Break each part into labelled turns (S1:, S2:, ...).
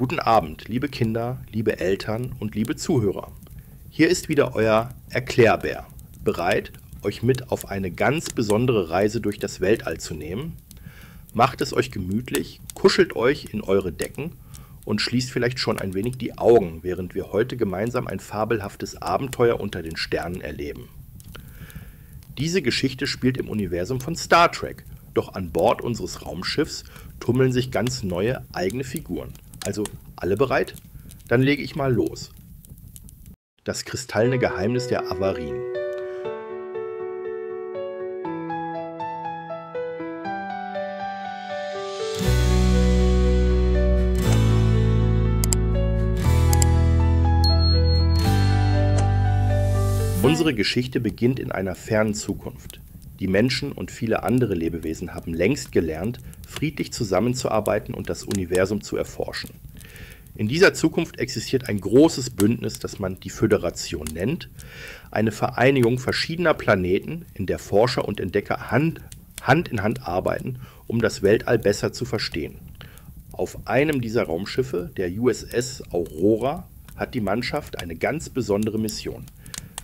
S1: Guten Abend, liebe Kinder, liebe Eltern und liebe Zuhörer. Hier ist wieder euer Erklärbär, bereit, euch mit auf eine ganz besondere Reise durch das Weltall zu nehmen. Macht es euch gemütlich, kuschelt euch in eure Decken und schließt vielleicht schon ein wenig die Augen, während wir heute gemeinsam ein fabelhaftes Abenteuer unter den Sternen erleben. Diese Geschichte spielt im Universum von Star Trek, doch an Bord unseres Raumschiffs tummeln sich ganz neue eigene Figuren. Also alle bereit? Dann lege ich mal los. Das kristallene Geheimnis der Avarien. Unsere Geschichte beginnt in einer fernen Zukunft. Die Menschen und viele andere Lebewesen haben längst gelernt, friedlich zusammenzuarbeiten und das Universum zu erforschen. In dieser Zukunft existiert ein großes Bündnis, das man die Föderation nennt, eine Vereinigung verschiedener Planeten, in der Forscher und Entdecker Hand in Hand arbeiten, um das Weltall besser zu verstehen. Auf einem dieser Raumschiffe, der USS Aurora, hat die Mannschaft eine ganz besondere Mission.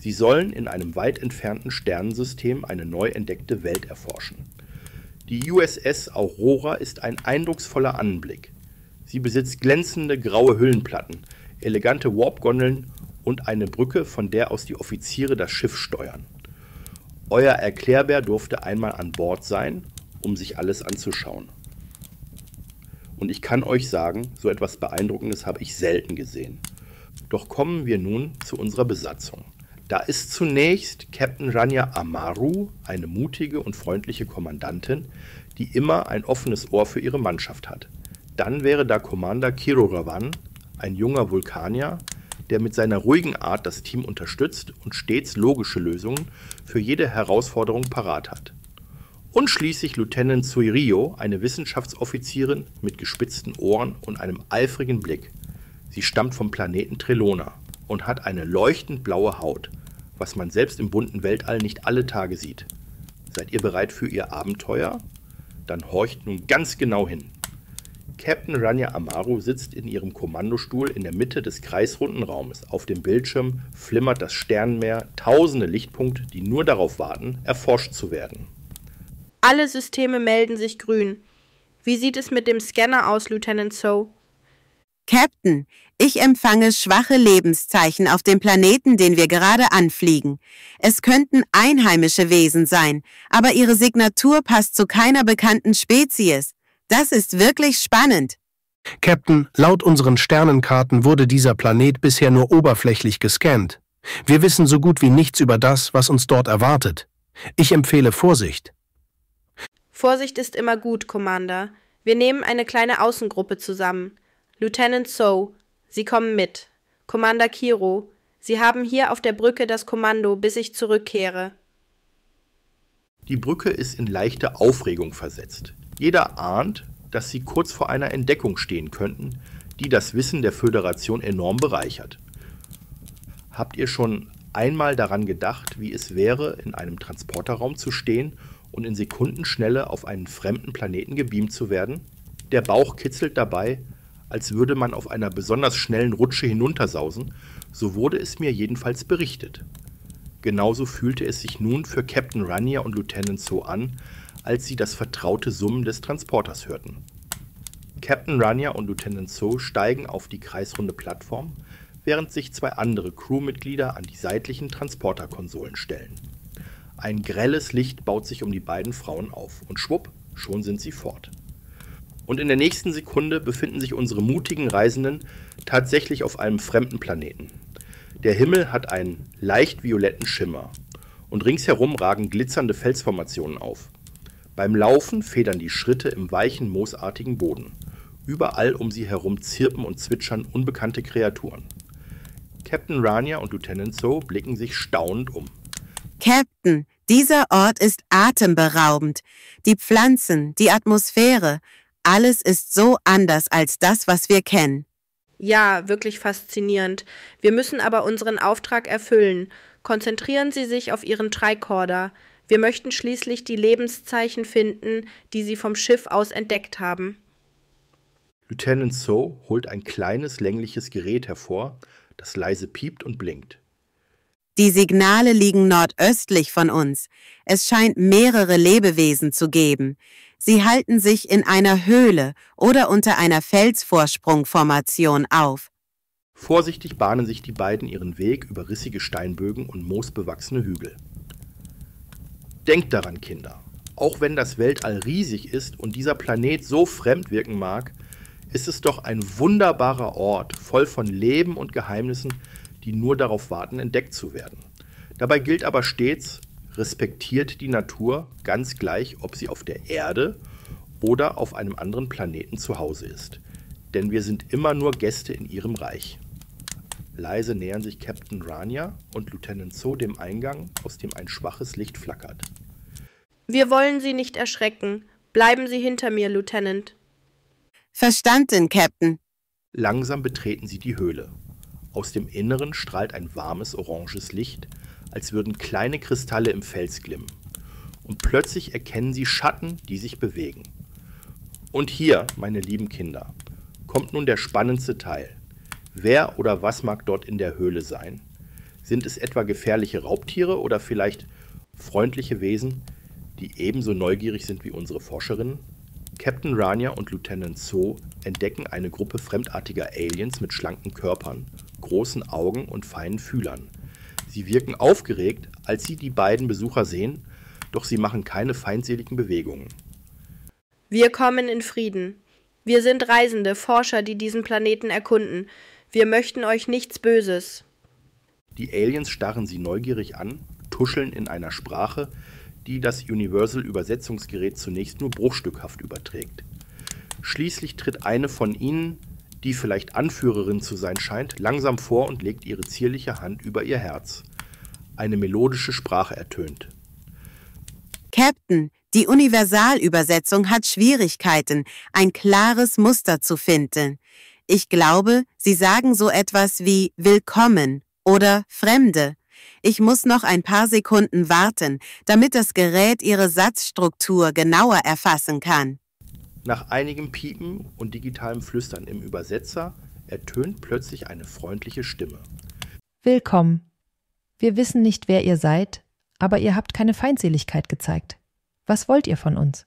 S1: Sie sollen in einem weit entfernten Sternensystem eine neu entdeckte Welt erforschen. Die USS Aurora ist ein eindrucksvoller Anblick. Sie besitzt glänzende graue Hüllenplatten, elegante Warp-Gondeln und eine Brücke, von der aus die Offiziere das Schiff steuern. Euer Erklärbär durfte einmal an Bord sein, um sich alles anzuschauen. Und ich kann euch sagen, so etwas Beeindruckendes habe ich selten gesehen. Doch kommen wir nun zu unserer Besatzung. Da ist zunächst Captain Rania Amaru, eine mutige und freundliche Kommandantin, die immer ein offenes Ohr für ihre Mannschaft hat. Dann wäre da Commander Kiro Ravan, ein junger Vulkanier, der mit seiner ruhigen Art das Team unterstützt und stets logische Lösungen für jede Herausforderung parat hat. Und schließlich Lieutenant Suirio, eine Wissenschaftsoffizierin mit gespitzten Ohren und einem eifrigen Blick. Sie stammt vom Planeten Trelona und hat eine leuchtend blaue Haut, was man selbst im bunten Weltall nicht alle Tage sieht. Seid ihr bereit für ihr Abenteuer? Dann horcht nun ganz genau hin. Captain Rania Amaru sitzt in ihrem Kommandostuhl in der Mitte des kreisrunden Raumes. Auf dem Bildschirm flimmert das Sternenmeer, tausende Lichtpunkte, die nur darauf warten, erforscht zu werden.
S2: Alle Systeme melden sich grün. Wie sieht es mit dem Scanner aus, Lieutenant So?
S3: Captain, ich empfange schwache Lebenszeichen auf dem Planeten, den wir gerade anfliegen. Es könnten einheimische Wesen sein, aber ihre Signatur passt zu keiner bekannten Spezies. Das ist wirklich spannend.
S4: Captain, laut unseren Sternenkarten wurde dieser Planet bisher nur oberflächlich gescannt. Wir wissen so gut wie nichts über das, was uns dort erwartet. Ich empfehle Vorsicht.
S2: Vorsicht ist immer gut, Commander. Wir nehmen eine kleine Außengruppe zusammen. Lieutenant So, Sie kommen mit. Commander Kiro, Sie haben hier auf der Brücke das Kommando, bis ich zurückkehre.
S1: Die Brücke ist in leichte Aufregung versetzt. Jeder ahnt, dass sie kurz vor einer Entdeckung stehen könnten, die das Wissen der Föderation enorm bereichert. Habt ihr schon einmal daran gedacht, wie es wäre, in einem Transporterraum zu stehen und in Sekundenschnelle auf einen fremden Planeten gebeamt zu werden? Der Bauch kitzelt dabei, als würde man auf einer besonders schnellen Rutsche hinuntersausen, so wurde es mir jedenfalls berichtet. Genauso fühlte es sich nun für Captain Rania und Lieutenant So an, als sie das vertraute Summen des Transporters hörten. Captain Rania und Lieutenant So steigen auf die kreisrunde Plattform, während sich zwei andere Crewmitglieder an die seitlichen Transporterkonsolen stellen. Ein grelles Licht baut sich um die beiden Frauen auf und schwupp, schon sind sie fort. Und in der nächsten Sekunde befinden sich unsere mutigen Reisenden tatsächlich auf einem fremden Planeten. Der Himmel hat einen leicht violetten Schimmer und ringsherum ragen glitzernde Felsformationen auf. Beim Laufen federn die Schritte im weichen, moosartigen Boden. Überall um sie herum zirpen und zwitschern unbekannte Kreaturen. Captain Rania und Lieutenant So blicken sich staunend um.
S3: Captain, dieser Ort ist atemberaubend. Die Pflanzen, die Atmosphäre, alles ist so anders als das, was wir kennen.
S2: Ja, wirklich faszinierend. Wir müssen aber unseren Auftrag erfüllen. Konzentrieren Sie sich auf Ihren Tricorder. Wir möchten schließlich die Lebenszeichen finden, die Sie vom Schiff aus entdeckt haben.
S1: Lieutenant So holt ein kleines, längliches Gerät hervor, das leise piept und blinkt.
S3: Die Signale liegen nordöstlich von uns. Es scheint mehrere Lebewesen zu geben. Sie halten sich in einer Höhle oder unter einer Felsvorsprungformation auf.
S1: Vorsichtig bahnen sich die beiden ihren Weg über rissige Steinbögen und moosbewachsene Hügel. Denkt daran, Kinder, auch wenn das Weltall riesig ist und dieser Planet so fremd wirken mag, ist es doch ein wunderbarer Ort, voll von Leben und Geheimnissen, die nur darauf warten, entdeckt zu werden. Dabei gilt aber stets, respektiert die Natur, ganz gleich, ob sie auf der Erde oder auf einem anderen Planeten zu Hause ist. Denn wir sind immer nur Gäste in ihrem Reich. Leise nähern sich Captain Rania und Lieutenant So dem Eingang, aus dem ein schwaches Licht flackert.
S2: Wir wollen Sie nicht erschrecken. Bleiben Sie hinter mir, Lieutenant.
S3: Verstanden, Captain.
S1: Langsam betreten sie die Höhle. Aus dem Inneren strahlt ein warmes, oranges Licht, als würden kleine Kristalle im Fels glimmen. Und plötzlich erkennen sie Schatten, die sich bewegen. Und hier, meine lieben Kinder, kommt nun der spannendste Teil. Wer oder was mag dort in der Höhle sein? Sind es etwa gefährliche Raubtiere oder vielleicht freundliche Wesen, die ebenso neugierig sind wie unsere Forscherinnen? Captain Rania und Lieutenant So entdecken eine Gruppe fremdartiger Aliens mit schlanken Körpern, großen Augen und feinen Fühlern. Sie wirken aufgeregt, als sie die beiden Besucher sehen, doch sie machen keine feindseligen Bewegungen.
S2: Wir kommen in Frieden. Wir sind Reisende, Forscher, die diesen Planeten erkunden. Wir möchten euch nichts Böses.
S1: Die Aliens starren sie neugierig an, tuscheln in einer Sprache, die das Universal-Übersetzungsgerät zunächst nur bruchstückhaft überträgt. Schließlich tritt eine von ihnen, die vielleicht Anführerin zu sein scheint, langsam vor und legt ihre zierliche Hand über ihr Herz. Eine melodische Sprache ertönt.
S3: Captain, die Universalübersetzung hat Schwierigkeiten, ein klares Muster zu finden. Ich glaube, Sie sagen so etwas wie Willkommen oder Fremde. Ich muss noch ein paar Sekunden warten, damit das Gerät Ihre Satzstruktur genauer erfassen kann.
S1: Nach einigem Piepen und digitalem Flüstern im Übersetzer ertönt plötzlich eine freundliche Stimme.
S5: Willkommen. Wir wissen nicht, wer ihr seid, aber ihr habt keine Feindseligkeit gezeigt. Was wollt ihr von uns?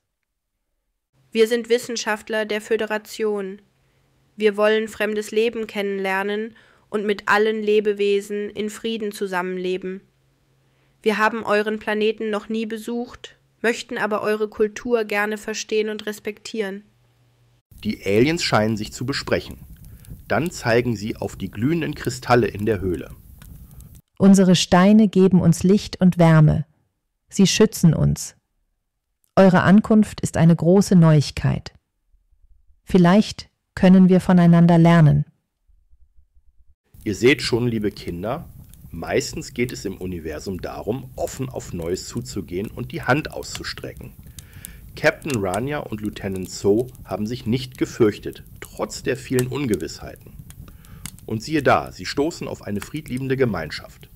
S2: Wir sind Wissenschaftler der Föderation. Wir wollen fremdes Leben kennenlernen und mit allen Lebewesen in Frieden zusammenleben. Wir haben euren Planeten noch nie besucht, möchten aber eure Kultur gerne verstehen und respektieren.
S1: Die Aliens scheinen sich zu besprechen. Dann zeigen sie auf die glühenden Kristalle in der Höhle.
S5: Unsere Steine geben uns Licht und Wärme. Sie schützen uns. Eure Ankunft ist eine große Neuigkeit. Vielleicht können wir voneinander lernen.
S1: Ihr seht schon, liebe Kinder, meistens geht es im Universum darum, offen auf Neues zuzugehen und die Hand auszustrecken. Captain Rania und Lieutenant So haben sich nicht gefürchtet, trotz der vielen Ungewissheiten. Und siehe da, sie stoßen auf eine friedliebende Gemeinschaft.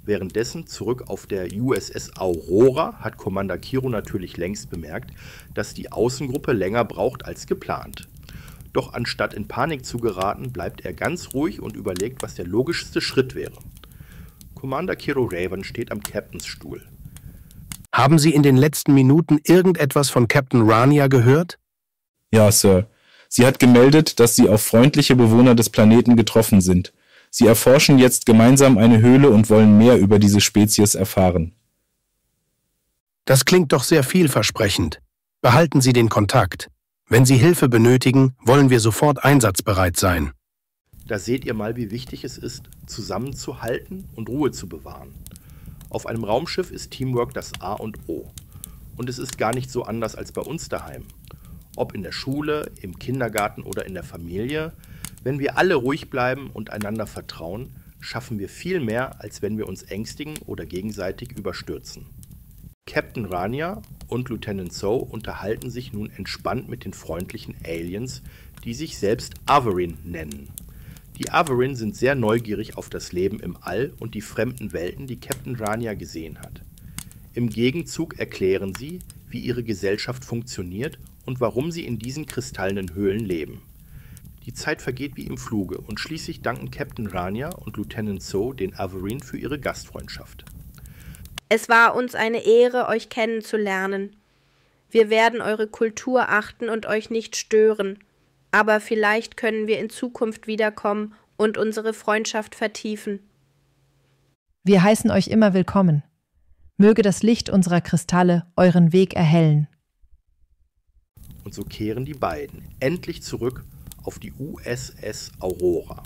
S1: Währenddessen zurück auf der USS Aurora hat Commander Kiro natürlich längst bemerkt, dass die Außengruppe länger braucht als geplant. Doch anstatt in Panik zu geraten, bleibt er ganz ruhig und überlegt, was der logischste Schritt wäre. Commander Kiro Raven steht am Captainsstuhl.
S4: Haben Sie in den letzten Minuten irgendetwas von Captain Rania gehört?
S6: Ja, Sir. Sie hat gemeldet, dass Sie auf freundliche Bewohner des Planeten getroffen sind. Sie erforschen jetzt gemeinsam eine Höhle und wollen mehr über diese Spezies erfahren.
S4: Das klingt doch sehr vielversprechend. Behalten Sie den Kontakt. Wenn Sie Hilfe benötigen, wollen wir sofort einsatzbereit sein.
S1: Da seht ihr mal, wie wichtig es ist, zusammenzuhalten und Ruhe zu bewahren. Auf einem Raumschiff ist Teamwork das A und O. Und es ist gar nicht so anders als bei uns daheim. Ob in der Schule, im Kindergarten oder in der Familie, wenn wir alle ruhig bleiben und einander vertrauen, schaffen wir viel mehr, als wenn wir uns ängstigen oder gegenseitig überstürzen. Captain Rania und Lieutenant So unterhalten sich nun entspannt mit den freundlichen Aliens, die sich selbst Averin nennen. Die Averin sind sehr neugierig auf das Leben im All und die fremden Welten, die Captain Rania gesehen hat. Im Gegenzug erklären sie, wie ihre Gesellschaft funktioniert und warum sie in diesen kristallenen Höhlen leben. Die Zeit vergeht wie im Fluge und schließlich danken Captain Rania und Lieutenant So den Averine für ihre Gastfreundschaft.
S2: Es war uns eine Ehre, euch kennenzulernen. Wir werden eure Kultur achten und euch nicht stören, aber vielleicht können wir in Zukunft wiederkommen und unsere Freundschaft vertiefen.
S5: Wir heißen euch immer willkommen. Möge das Licht unserer Kristalle euren Weg erhellen.
S1: Und so kehren die beiden endlich zurück auf die USS Aurora.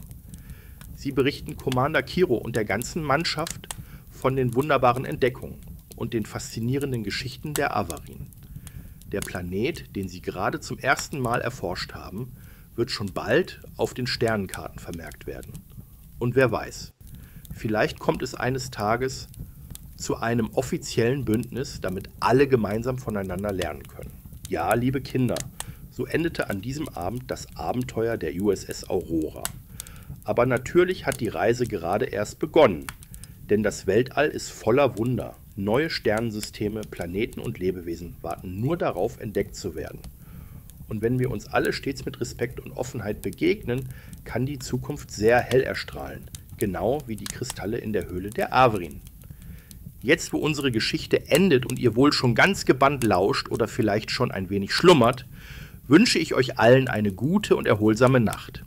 S1: Sie berichten Commander Kiro und der ganzen Mannschaft von den wunderbaren Entdeckungen und den faszinierenden Geschichten der Avarine. Der Planet, den sie gerade zum ersten Mal erforscht haben, wird schon bald auf den Sternenkarten vermerkt werden. Und wer weiß, vielleicht kommt es eines Tages zu einem offiziellen Bündnis, damit alle gemeinsam voneinander lernen können. Ja, liebe Kinder, so endete an diesem Abend das Abenteuer der USS Aurora. Aber natürlich hat die Reise gerade erst begonnen, denn das Weltall ist voller Wunder. Neue Sternensysteme, Planeten und Lebewesen warten nur darauf, entdeckt zu werden. Und wenn wir uns alle stets mit Respekt und Offenheit begegnen, kann die Zukunft sehr hell erstrahlen, genau wie die Kristalle in der Höhle der Averine. Jetzt, wo unsere Geschichte endet und ihr wohl schon ganz gebannt lauscht oder vielleicht schon ein wenig schlummert, wünsche ich euch allen eine gute und erholsame Nacht.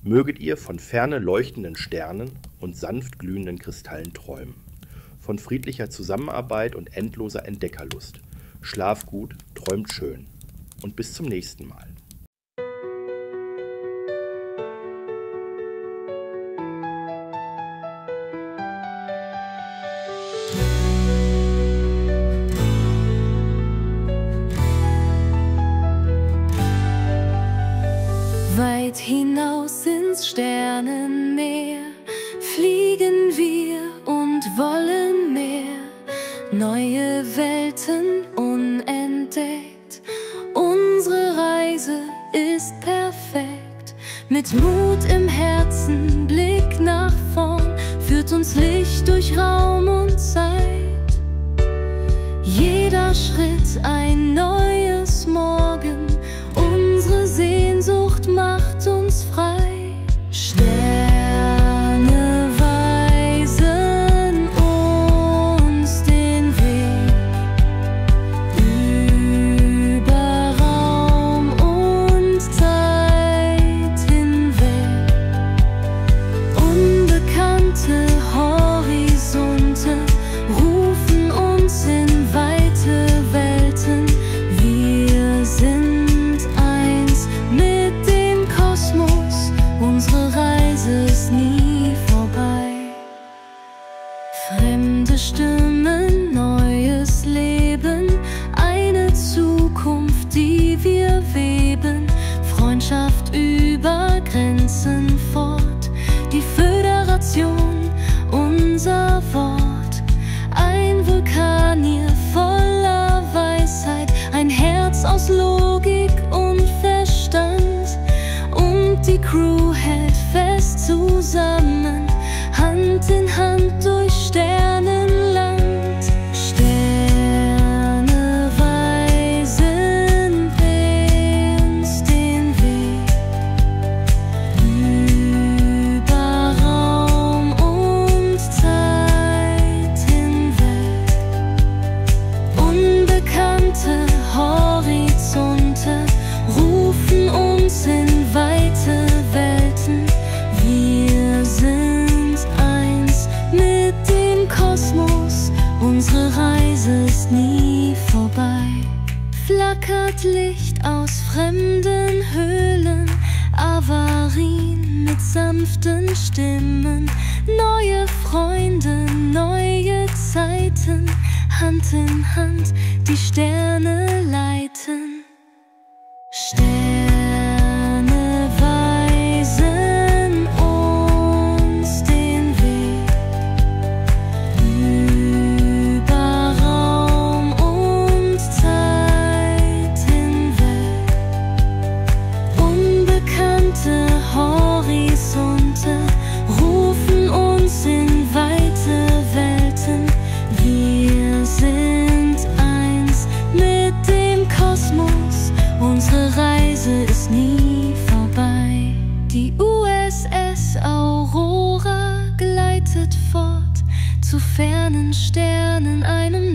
S1: Möget ihr von ferne leuchtenden Sternen und sanft glühenden Kristallen träumen, von friedlicher Zusammenarbeit und endloser Entdeckerlust. Schlaf gut, träumt schön und bis zum nächsten Mal.
S7: Weit hinaus ins Sternenmeer fliegen wir und wollen mehr. Neue Welten unentdeckt. Unsere Reise ist perfekt. Mit Mut im Herzen, Blick nach vorn, führt uns Licht durch Raum und Zeit. Jeder Schritt ein neues Morgen. Unsere Sehnsucht macht uns frei. Sterne weisen uns den Weg über Raum und Zeit hinweg. Unbekannte Horizonte rufen uns in weite Welten. Wir sind eins mit dem Kosmos, unsere Reise ist nie vorbei. Fremde Stimmen, neues Leben, eine Zukunft, die wir weben. Freundschaft über Grenzen fort, die Föderation, unser Wort. Ein Vulkan hier voller Weisheit, ein Herz aus Logik und Verstand. Und die Crew hält fest zusammen, Hand in Hand durch Sternenland. Sterne weisen uns den Weg über Raum und Zeit hinweg. Unbekannte Horizonte rufen uns in weite Welten. Wir sind eins mit dem Kosmos, unsere Reise ist nie vorbei. Flackert Licht aus fremden Höhlen, Avarine mit sanften Stimmen. Neue Freunde, neue Zeiten, Hand in Hand die Sterne leiten. Sterne weisen uns den Weg über Raum und Zeit hinweg. Unbekannte Horizonte rufen uns in weite Welten. Wir sind eins mit dem Kosmos, USS Aurora gleitet fort zu fernen Sternen, einem